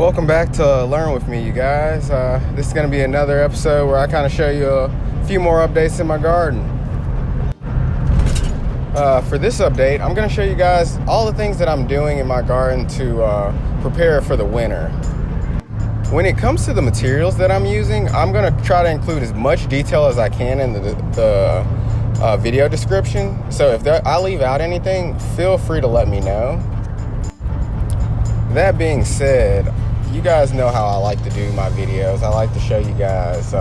Welcome back to Learn With Me, you guys. This is going to be another episode where I kind of show you a few more updates in my garden. For this update, I'm going to show you guys all the things that I'm doing in my garden to prepare for the winter. When it comes to the materials that I'm using, I'm going to try to include as much detail as I can in the video description. So if I leave out anything, feel free to let me know. That being said, you guys know how I like to do my videos. I like to show you guys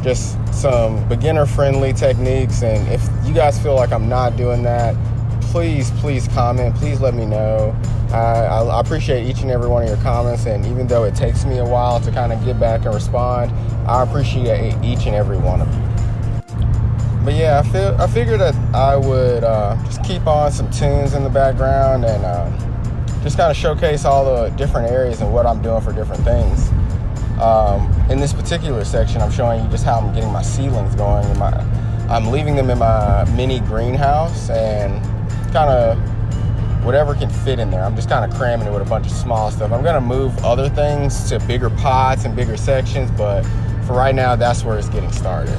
just some beginner-friendly techniques, and if you guys feel like I'm not doing that, please comment. Please let me know. I appreciate each and every one of your comments, and even though it takes me a while to kind of get back and respond, I appreciate each and every one of you. But yeah, I figured that I would just keep on some tunes in the background and just kind of showcase all the different areas and what I'm doing for different things. In this particular section, I'm showing you just how I'm getting my seedlings going. I'm leaving them in my mini greenhouse, and kind of whatever can fit in there. I'm just kind of cramming it with a bunch of small stuff. I'm gonna move other things to bigger pots and bigger sections, but for right now, that's where it's getting started.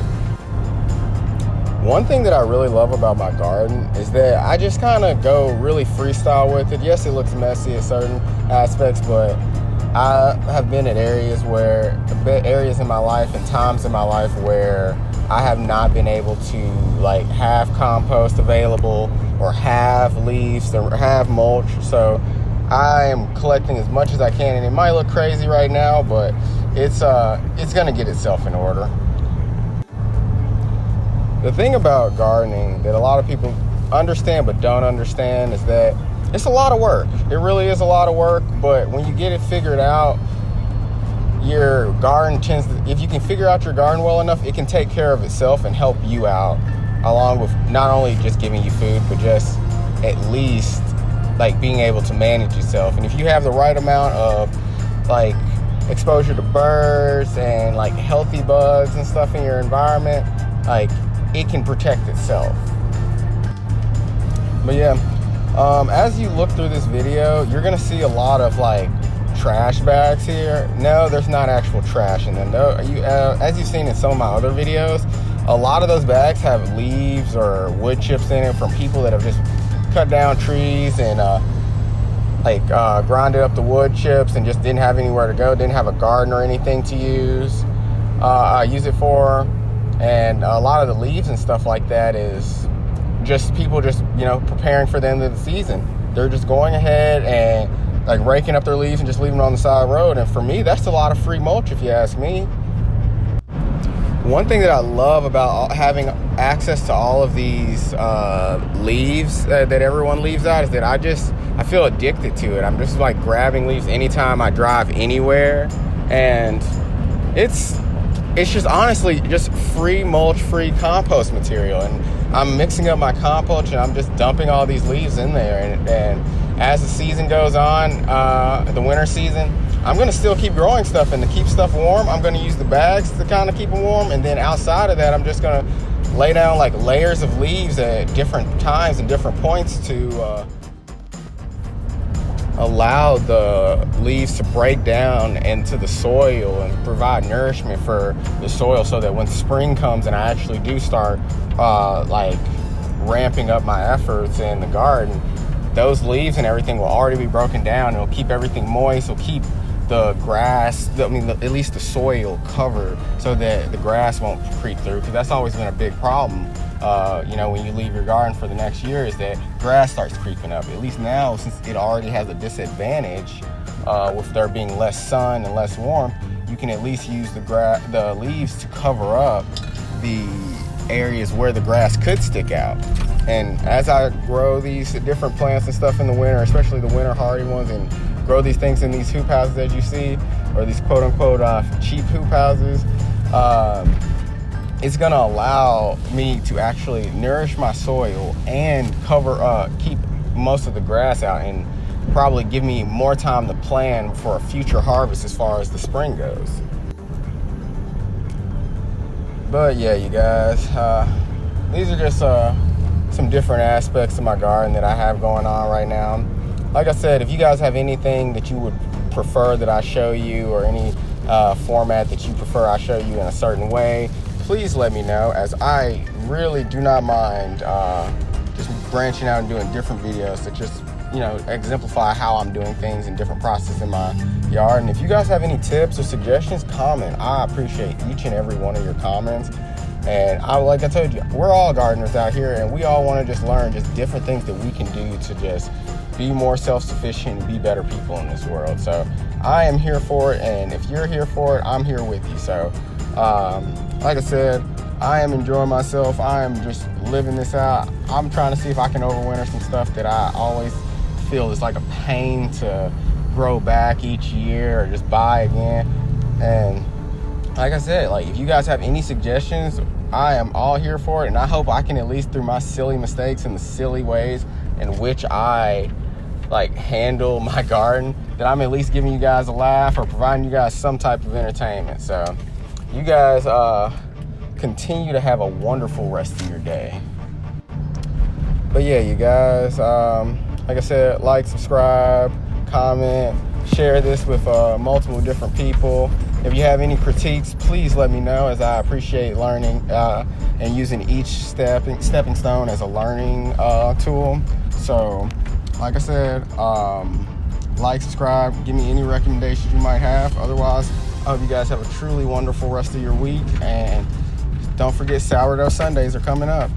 One thing that I really love about my garden is that I just kind of go really freestyle with it. Yes, it looks messy at certain aspects, but I have been at areas in my life and times in my life where I have not been able to have compost available or have leaves or have mulch. So I am collecting as much as I can, and it might look crazy right now, but it's gonna get itself in order. The thing about gardening that a lot of people understand but don't understand is that it's a lot of work. It really is a lot of work, but when you get it figured out, your garden if you can figure out your garden well enough, it can take care of itself and help you out, along with not only just giving you food, but just at least being able to manage yourself. And if you have the right amount of exposure to birds and healthy bugs and stuff in your environment, it can protect itself. But yeah, as you look through this video, you're gonna see a lot of trash bags here. No, there's not actual trash in them. No, as you've seen in some of my other videos, a lot of those bags have leaves or wood chips in it from people that have just cut down trees and grinded up the wood chips and just didn't have anywhere to go, didn't have a garden or anything to use it for. And a lot of the leaves and stuff like that is just people preparing for the end of the season. They're just going ahead and raking up their leaves and just leaving them on the side of the road. And for me, that's a lot of free mulch, if you ask me. One thing that I love about having access to all of these leaves that everyone leaves out is that I feel addicted to it. I'm just grabbing leaves anytime I drive anywhere, and it's just honestly just free mulch, free compost material. And I'm mixing up my compost and I'm just dumping all these leaves in there. And as the season goes on, the winter season, I'm going to still keep growing stuff, and to keep stuff warm, I'm going to use the bags to kind of keep them warm. And then outside of that, I'm just going to lay down layers of leaves at different times and different points to allow the leaves to break down into the soil and provide nourishment for the soil, so that when spring comes and I actually do start ramping up my efforts in the garden, those leaves and everything will already be broken down. It'll keep everything moist. It'll keep the grass, at least the soil covered, so that the grass won't creep through, because that's always been a big problem. When you leave your garden for the next year, is that grass starts creeping up. At least now, since it already has a disadvantage with there being less sun and less warmth, you can at least use the leaves to cover up the areas where the grass could stick out. And as I grow these different plants and stuff in the winter, especially the winter hardy ones, and grow these things in these hoop houses as you see, or these quote-unquote cheap hoop houses, it's going to allow me to actually nourish my soil and keep most of the grass out, and probably give me more time to plan for a future harvest as far as the spring goes. But yeah, you guys, these are just some different aspects of my garden that I have going on right now. Like I said, if you guys have anything that you would prefer that I show you, or any format that you prefer I show you in a certain way, please let me know, as I really do not mind just branching out and doing different videos that just, you know, exemplify how I'm doing things in different processes in my yard. And if you guys have any tips or suggestions, comment. I appreciate each and every one of your comments. And like I told you, we're all gardeners out here, and we all want to just learn just different things that we can do to just be more self-sufficient and be better people in this world. So I am here for it, and if you're here for it, I'm here with you. So like I said, I am enjoying myself. I am just living this out. I'm trying to see if I can overwinter some stuff that I always feel is like a pain to grow back each year or just buy again. And like I said, like, if you guys have any suggestions, I am all here for it. And I hope I can, at least through my silly mistakes and the silly ways in which I like handle my garden, that I'm at least giving you guys a laugh or providing you guys some type of entertainment. So you guys continue to have a wonderful rest of your day. But yeah, you guys, like I said, like, subscribe, comment, share this with multiple different people. If you have any critiques, please let me know, as I appreciate learning and using each stepping stone as a learning tool. So like I said, like, subscribe, give me any recommendations you might have. Otherwise, I hope you guys have a truly wonderful rest of your week, and don't forget, sourdough Sundays are coming up.